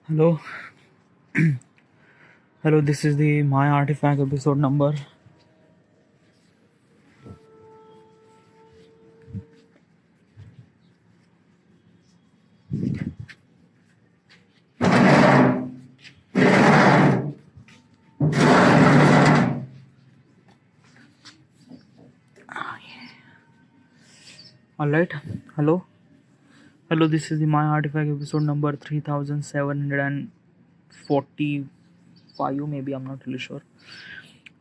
Hello, hello. This is the My Artifact episode number. All right. Hello, hello. This is the My Artifact episode number 3745. Maybe I'm not really sure.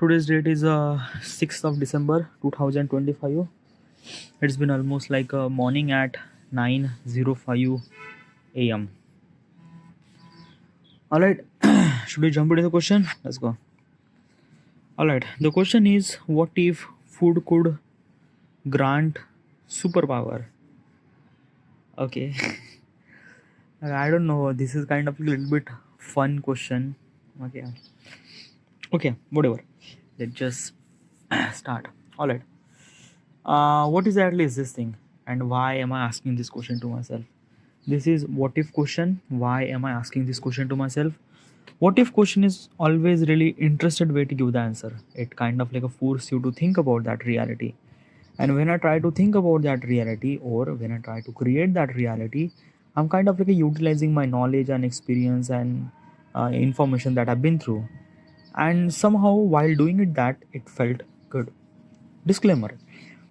Today's date is 6th of December 2025. It's been almost like a morning at 9:05 a.m. All right. Should we jump into the question? Let's go. All right. The question is, what if food could grant superpower? Okay. I don't know. This is kind of a little bit fun question. Okay. Whatever. Let's just start. All right. What exactly is this thing, and why am I asking this question to myself? This is what if question. Why am I asking this question to myself? What if question is always really interested way to give the answer. It kind of like a force you to think about that reality. And when I try to think about that reality, or when I try to create that reality, I'm kind of like utilizing my knowledge and experience and information that I've been through. And somehow, while doing it felt good. Disclaimer: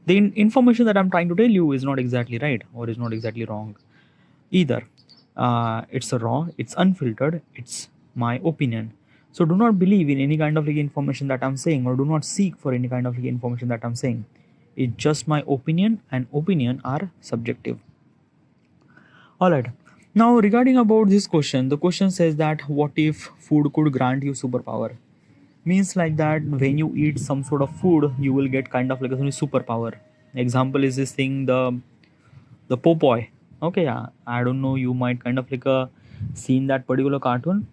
the information that I'm trying to tell you is not exactly right or is not exactly wrong either. It's a raw, it's unfiltered, it's my opinion. So do not believe in any kind of like information that I'm saying, or do not seek for any kind of like information that I'm saying. It's just my opinion, and opinion are subjective. All right. Now, regarding about this question, the question says that what if food could grant you superpower? Means like that when you eat some sort of food, you will get kind of like a superpower. Example is this thing, the Popeye. Okay, yeah. I don't know. You might kind of like seen that particular cartoon,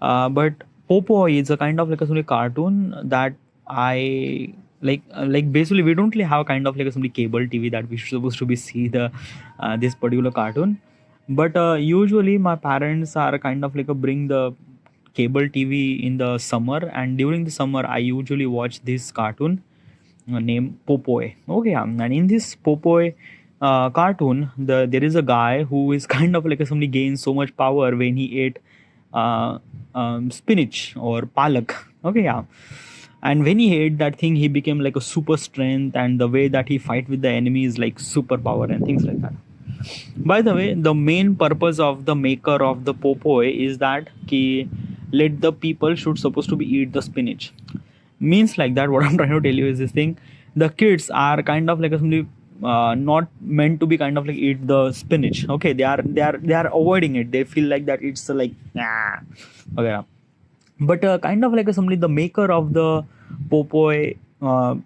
but Popeye is a kind of like a cartoon that I like. Like basically, we don't really have kind of like a cable TV that we supposed to be see the this particular cartoon. But usually my parents are kind of like bring the cable TV in the summer, and during the summer I usually watch this cartoon named Popeye. Okay, and in this Popeye cartoon, there is a guy who is kind of like somebody gains so much power when he ate spinach or palak. Okay, yeah. And when he ate that thing, he became like a super strength, and the way that he fight with the enemy is like superpower and things like that. By the way, the main purpose of the maker of the Popeye is that ki let the people should supposed to be eat the spinach. Means like that. What I'm trying to tell you is this thing: the kids are kind of like somebody not meant to be kind of like eat the spinach. Okay, they are avoiding it. They feel like that it's like nah. Okay, but kind of like somebody, the maker of the Popeye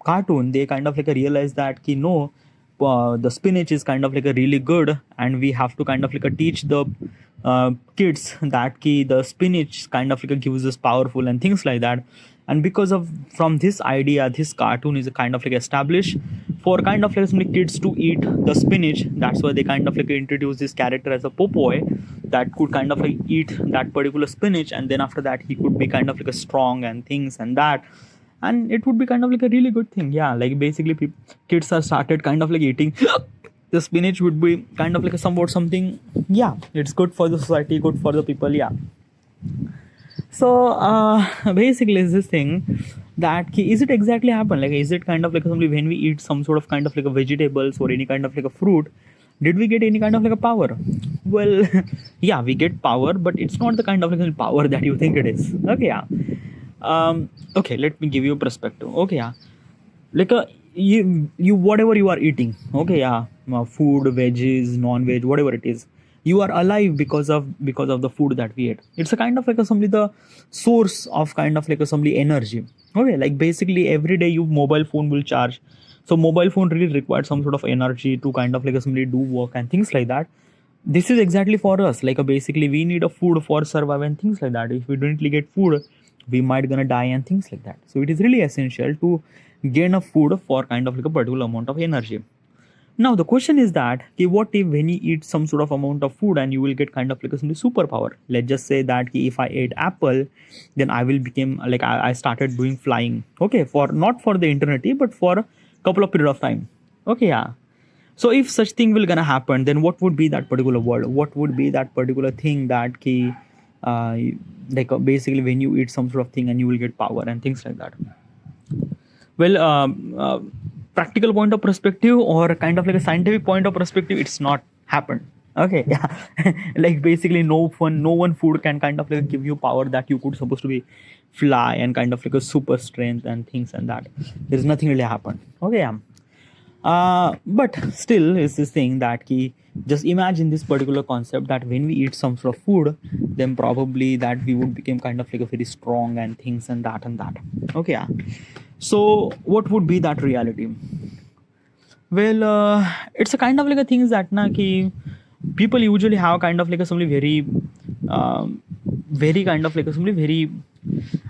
cartoon, they kind of like realize that ki no, the spinach is kind of like a really good, and we have to kind of like teach the kids that ki the spinach kind of like gives us powerful and things like that. And because of from this idea, this cartoon is a kind of like established for kind of like some kids to eat the spinach. That's why they kind of like introduce this character as a Popeye that could kind of like eat that particular spinach, and then after that he could be kind of like a strong and things and that, and it would be kind of like a really good thing. Yeah, like basically kids are started kind of like eating the spinach, would be kind of like a somewhat something. Yeah, it's good for the society, good for the people. Yeah. So basically is this thing that is it exactly happen, like is it kind of like something when we eat some sort of kind of like a vegetables or any kind of like a fruit, did we get any kind of like a power? Well, yeah, we get power, but it's not the kind of like power that you think it is. Okay, yeah. Okay, let me give you a perspective. Okay, yeah. Like you whatever you are eating. Okay, yeah. Food, veggies, non-veg, whatever it is, you are alive because of the food that we ate. It's a kind of like a somebody the source of kind of like a somebody energy. Okay, like basically every day your mobile phone will charge, so mobile phone really requires some sort of energy to kind of like somebody do work and things like that. This is exactly for us, like basically we need a food for survive and things like that. If we don't really get food, we might gonna die and things like that. So it is really essential to gain a food for kind of like a particular amount of energy. Now the question is that, okay, what if when you eat some sort of amount of food and you will get kind of like a some superpower? Let's just say that okay, if I ate apple, then I will become like I started doing flying. Okay, for not for the eternity, but for a couple of period of time. Okay, yeah. So if such thing will gonna happen, then what would be that particular world? What would be that particular thing that key, uh, basically when you eat some sort of thing and you will get power and things like that. Well, practical point of perspective or kind of like a scientific point of perspective, it's not happened. Okay, yeah, like basically no one food can kind of like give you power that you could supposed to be fly and kind of like a super strength and things and that. There's nothing really happened. Okay, yeah. But still is this thing that key, just imagine this particular concept that when we eat some sort of food, then probably that we would become kind of like a very strong and things and that and that. Okay, yeah. So what would be that reality? Well, it's a kind of like a things that na ki people usually have kind of like a something very kind of like a something very,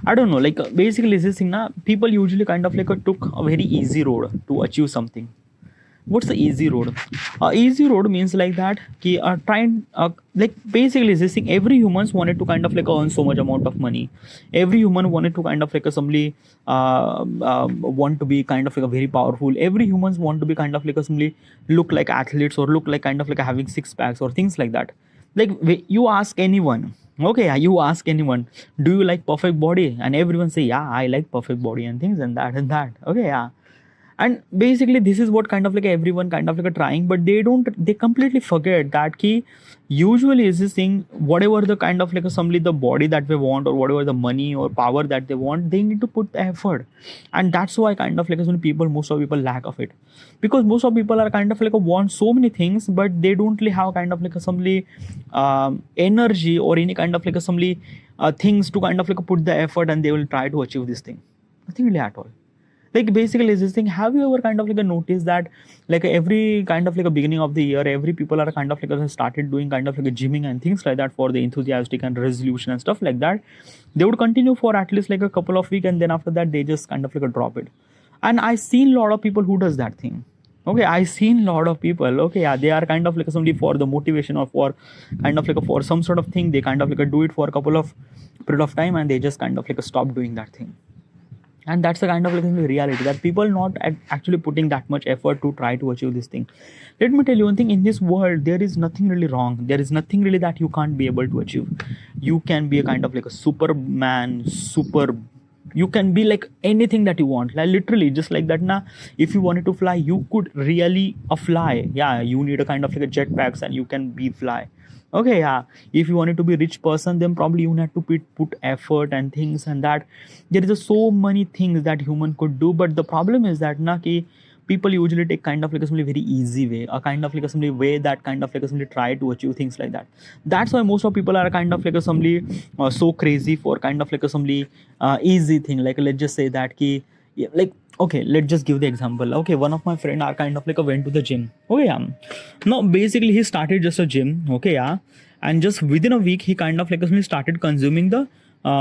I don't know, like basically this thing na people usually kind of like took a very easy road to achieve something. What's the easy road? Easy road means like that ki trying like basically this thing, every humans wanted to kind of like earn so much amount of money. Every human wanted to kind of like assembly want to be kind of like a very powerful. Every humans want to be kind of like assembly look like athletes or look like kind of like having six packs or things like that. Like you ask anyone, okay, you ask anyone, do you like perfect body? And everyone say, yeah, I like perfect body and things and that and that. Okay, yeah. And basically this is what kind of like everyone kind of like trying, but they completely forget that key usually is this thing, whatever the kind of like assembly the body that they want or whatever the money or power that they want, they need to put the effort. And that's why kind of like most of people lack of it, because most of people are kind of like want so many things, but they don't really have kind of like assembly energy or any kind of like assembly things to kind of like put the effort, and they will try to achieve this thing. Nothing really at all. Like basically is this thing, have you ever kind of like noticed that like every kind of like a beginning of the year, every people are kind of like started doing kind of like a gymming and things like that for the enthusiastic and resolution and stuff like that. They would continue for at least like a couple of weeks, and then after that they just kind of like drop it. And I seen a lot of people who does that thing. Okay, I seen a lot of people, okay, yeah, they are kind of like somebody for the motivation or for kind of like for some sort of thing, they kind of like do it for a couple of period of time, and they just kind of like stop doing that thing. And that's the kind of like reality, that people not actually putting that much effort to try to achieve this thing. Let me tell you one thing, in this world there is nothing really wrong, there is nothing really that you can't be able to achieve. You can be a kind of like a superman, you can be like anything that you want, like literally just like that na. If you wanted to fly, you could really fly. Yeah, you need a kind of like a jetpacks and you can be fly. Okay, yeah. If you wanted to be a rich person, then probably you have to put effort and things and that. There is so many things that human could do, but the problem is that na ki people usually take kind of like a very easy way, a kind of like a way that kind of like a try to achieve things like that. That's why most of people are kind of like a so crazy for kind of like a easy thing. Like let's just say that ki, yeah, like okay, let's just give the example. Okay, one of my friend are kind of like went to the gym. Okay, yeah. No, basically he started just a gym. Okay, yeah. And just within a week he kind of like started consuming the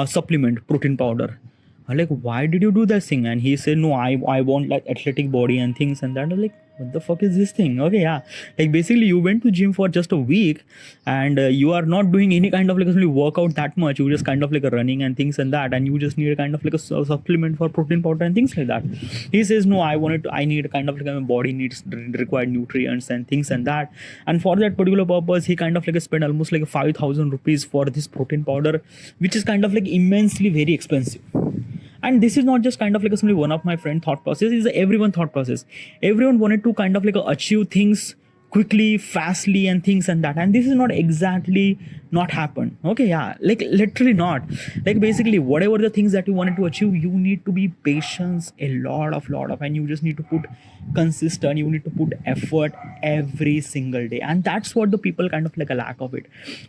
supplement protein powder. I'm like, why did you do that thing? And he said, no, I want like athletic body and things and that. I'm like, what the fuck is this thing? Okay, yeah. Like basically you went to gym for just a week, and you are not doing any kind of like a workout that much. You just kind of like running and things and that, and you just need a kind of like a supplement for protein powder and things like that. He says, no, I need a kind of like my body needs required nutrients and things and that. And for that particular purpose, he kind of like spent almost like 5,000 rupees for this protein powder, which is kind of like immensely very expensive. And this is not just kind of like simply one of my friend thought process, is everyone thought process. Everyone wanted to kind of like achieve things quickly, fastly and things and that. And this is not exactly not happen. Okay, yeah, like literally not. Like basically whatever the things that you wanted to achieve, you need to be patient a lot of, and you just need to put consistent, you need to put effort every single day. And that's what the people kind of like a lack of it.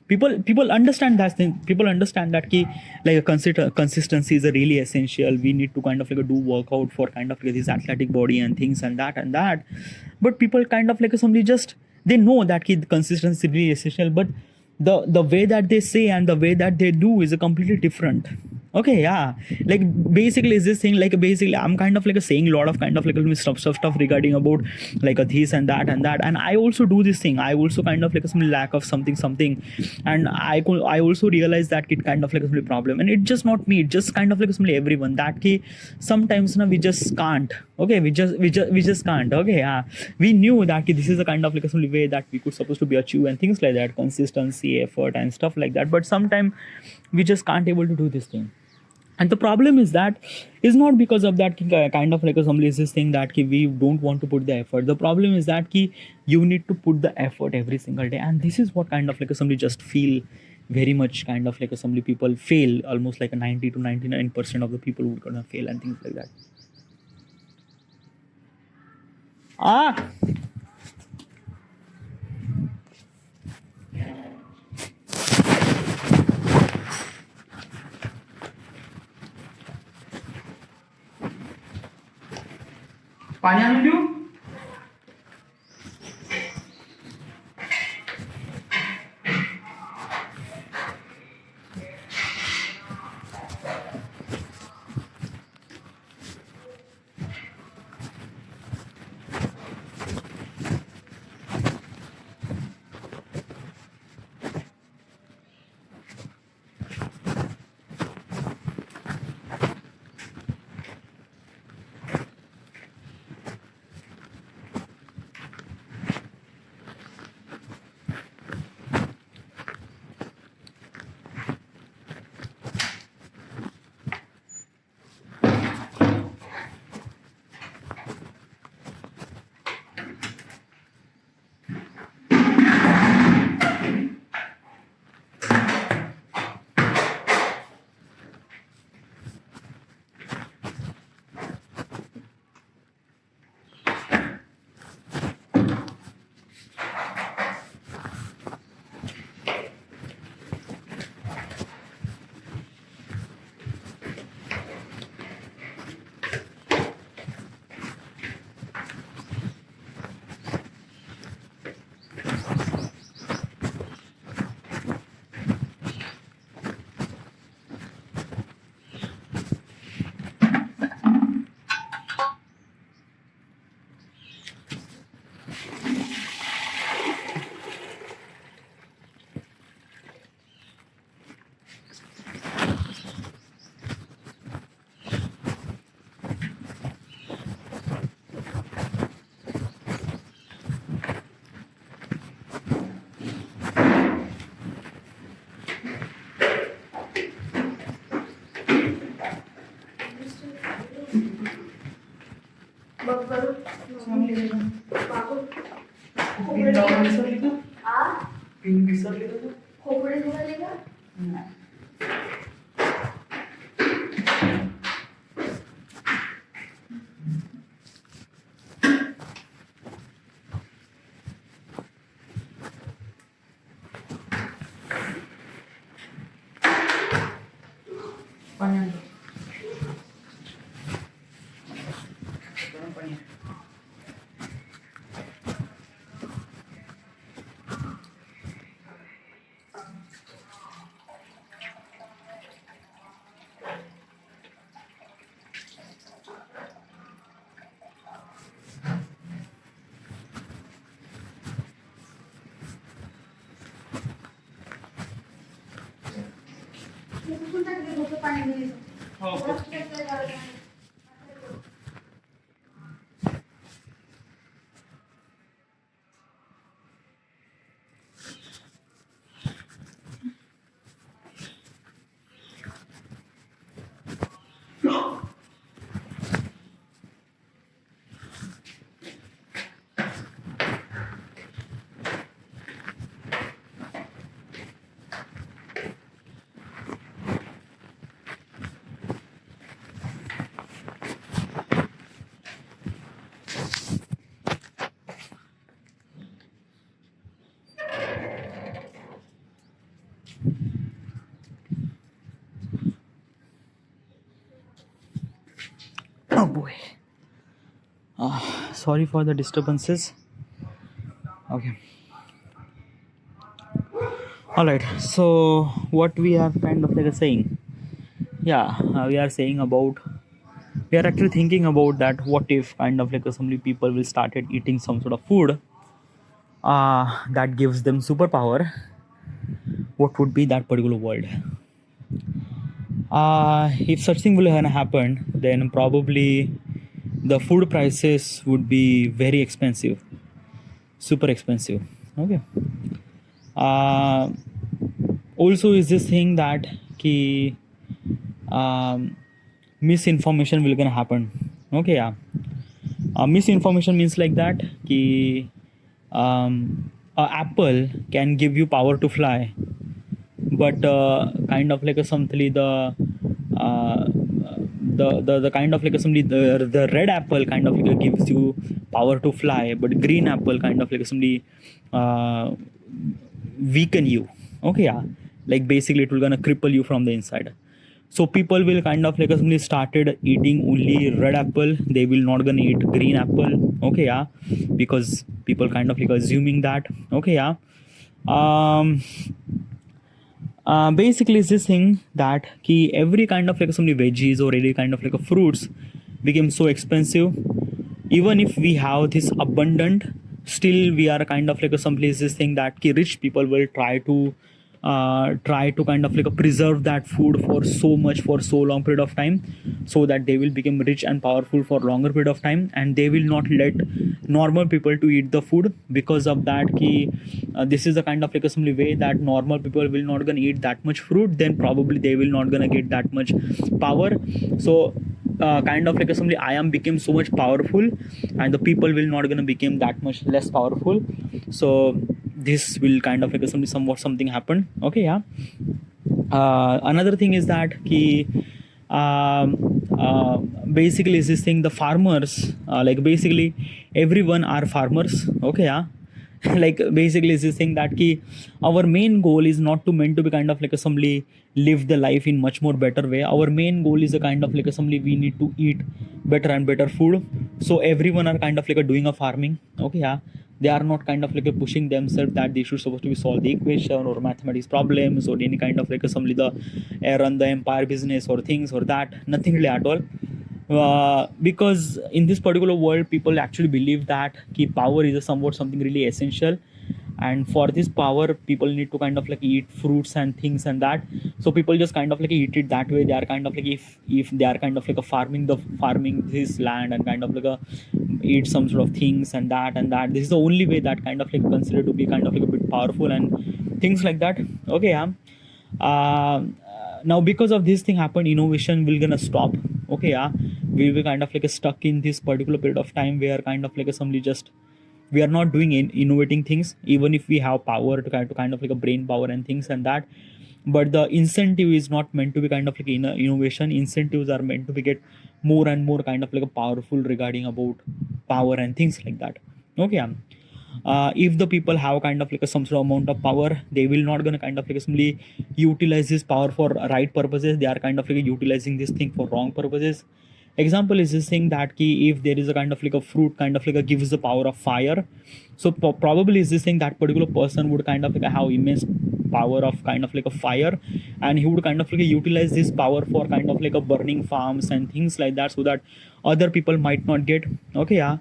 People understand that thing. People understand that key, like a consistency is a really essential. We need to kind of like do workout for kind of like this athletic body and things and that. But people kind of like somebody just, they know that key consistency is really essential, but the way that they say and the way that they do is a completely different. Okay, yeah. Like basically is this thing like basically I'm kind of like saying a lot of kind of like stuff regarding about like a this and that, and I also do this thing. I also kind of like some lack of something, and I also realize that it kind of like a problem, and it just not me. It just kind of like simply everyone that key sometimes we just can't. Okay, we just can't. Okay, yeah. We knew that this is a kind of like a way that we could supposed to be achieve and things like that, consistency, effort, and stuff like that. But sometimes we just can't able to do this thing, and the problem is that is not because of that kind of like a somebody is this thing that we don't want to put the effort. The problem is that you need to put the effort every single day, and this is what kind of like a somebody just feel very much kind of like a somebody people fail almost like a 90 to 99% of the people who gonna fail and things like that. Ah, पाणी आणून देऊ. oh boy. Sorry for the disturbances. Okay. All right. So what we are kind of like saying Yeah, we are saying about, we are actually thinking about that what if kind of like some people will started eating some sort of food that gives them superpower, what would be that particular world? If such thing will happen, then probably the food prices would be very expensive, super expensive. Okay. uh, Also is this thing that ki, um, misinformation will gonna happen. Okay, yeah. Misinformation means like that ki, a apple can give you power to fly, but kind of like a something uh, the kind of like a somebody the red apple kind of like gives you power to fly, but green apple kind of like somebody uh, weaken you. Okay, yeah. Like basically it will gonna cripple you from the inside. So people will kind of like suddenly started eating only red apple, they will not gonna eat green apple. Okay, yeah. Because people kind of like assuming that. Okay, yeah. um Basically it's this thing that ki every kind of like some veggies or any kind of like a fruits became so expensive. Even if we have this abundant, still we are kind of like a some places thing that ki rich people will try to kind of like preserve that food for so much for so long period of time, so that they will become rich and powerful for longer period of time, and they will not let normal people to eat the food. Because of that ki this is the kind of like assembly way that normal people will not gonna eat that much fruit, then probably they will not gonna get that much power. So kind of like assembly I am became so much powerful, and the people will not gonna become that much less powerful. So this will kind of like assembly somewhat something happen. Okay, yeah. Another thing is that ki basically is this thing the farmers like basically everyone are farmers. Okay, yeah. Like basically is this thing that ki our main goal is not to meant to be kind of like assembly live the life in much more better way. Our main goal is a kind of like assembly we need to eat better and better food. So everyone are kind of like a doing a farming. Okay, yeah. They are not kind of like a pushing themselves that they should supposed to be solve the equation or mathematics problems or any kind of like assembly the run the empire business or things or that, nothing really at all. Because in this particular world people actually believe that key power is a somewhat something really essential, and for this power people need to kind of like eat fruits and things and that. So people just kind of like eat it that way. They are kind of like if they are kind of like a farming this land and kind of like a eat some sort of things and that this is the only way that kind of like considered to be kind of like a bit powerful and things like that. Okay, yeah. Now because of this thing happened, innovation will gonna stop. Okay, yeah. We will kind of like stuck in this particular period of time where kind of like somebody just we are not doing innovating things, even if we have power to kind of like a brain power and things and that. But the incentive is not meant to be kind of like innovation. Incentives are meant to be get more and more kind of like a powerful regarding about power and things like that. Okay, yeah. If the people have kind of like a some sort of amount of power, they will not gonna kind of like simply utilize this power for right purposes. They are kind of like utilizing this thing for wrong purposes. Example is this thing that key if there is a kind of like a fruit kind of like a gives the power of fire. So probably is this thing that particular person would kind of like have immense power of kind of like a fire, and he would kind of like utilize this power for kind of like a burning farms and things like that, so that other people might not get. Okay, yeah.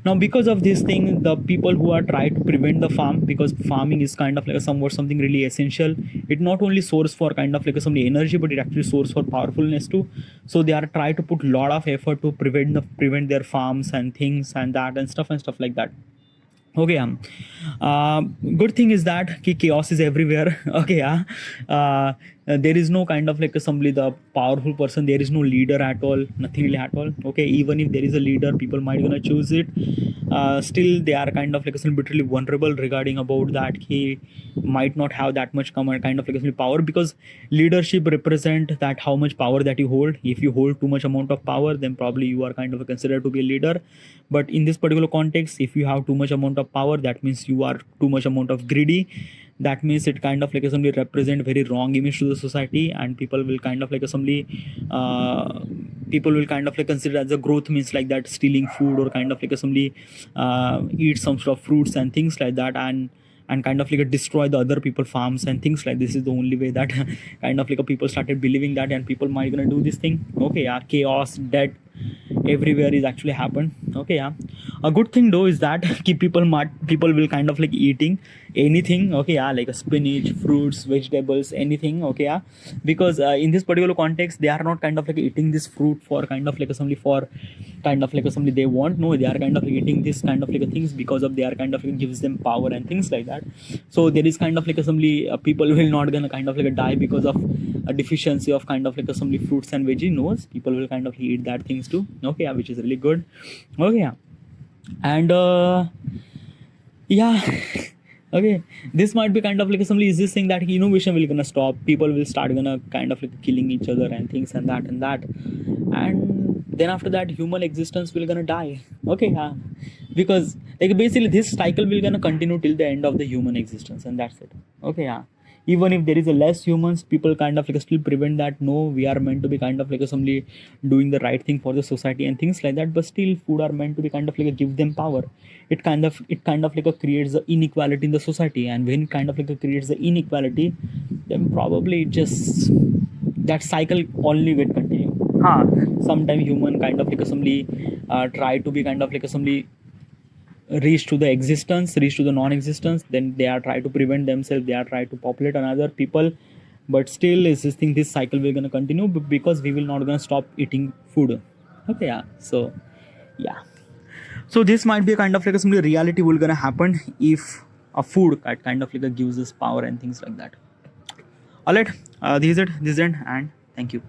Now because of this thing the people who are trying to prevent the farm, because farming is kind of like a somewhat something really essential. It not only source for kind of like a some energy, but it actually source for powerfulness too. So they are trying to put lot of effort to prevent their farms and things and that and stuff like that. Okay, good thing is that chaos is everywhere. Okay, yeah. There is no kind of like assembly the powerful person, there is no leader at all, nothing really at all. Okay, even if there is a leader people might gonna choose it, still they are kind of like literally vulnerable regarding about that he might not have that much kind of like power, because leadership represent that how much power that you hold. If you hold too much amount of power, then probably you are kind of considered to be a leader. But in this particular context, if you have too much amount of power, that means you are too much amount of greedy. That means it kind of like assembly represent very wrong image to the society, and people will kind of like assembly people will kind of like consider as a growth means like that stealing food or kind of like assembly eat some sort of fruits and things like that. and kind of like destroy the other people farms and things like this is the only way that kind of like people started believing that, and people might gonna do this thing. Okay, yeah, chaos, death everywhere is actually happened. Okay, yeah. A good thing though is that keep people will kind of like eating anything. Okay, yeah, like a spinach, fruits, vegetables, anything. Okay, yeah, because in this particular context they are not kind of like eating this fruit for kind of like somebody for kind of like somebody they want. No, they are kind of like eating this kind of like things because of they are kind of like gives them power and things like that. So there is kind of like somebody people will not gonna kind of like die because of a deficiency of kind of like some fruits and veggie. No, people will kind of eat that things too. Okay, yeah, which is really good. Okay, yeah. And yeah. Okay, this might be kind of like somebody is this thing that innovation will gonna stop, people will start gonna kind of like killing each other and things and that, and then after that human existence will gonna die. Okay, yeah, because like basically this cycle will gonna continue till the end of the human existence, and that's it. Okay, yeah, even if there is a less humans, people kind of like still prevent that. No, we are meant to be kind of like somebody doing the right thing for the society and things like that, but still food are meant to be kind of like give them power. It kind of like creates the inequality in the society, and when it kind of like creates the inequality, then probably it just that cycle only will continue. Sometime human kind of like somebody try to be kind of like somebody reach to the existence, reach to the non-existence, then they are try to prevent themselves, they are try to populate another people, but still is this thing, this cycle will gonna continue because we will not gonna stop eating food. Okay, yeah. So yeah, so this might be a kind of like some reality will gonna happen if a food kind of like gives us power and things like that. All right, this is it, and thank you.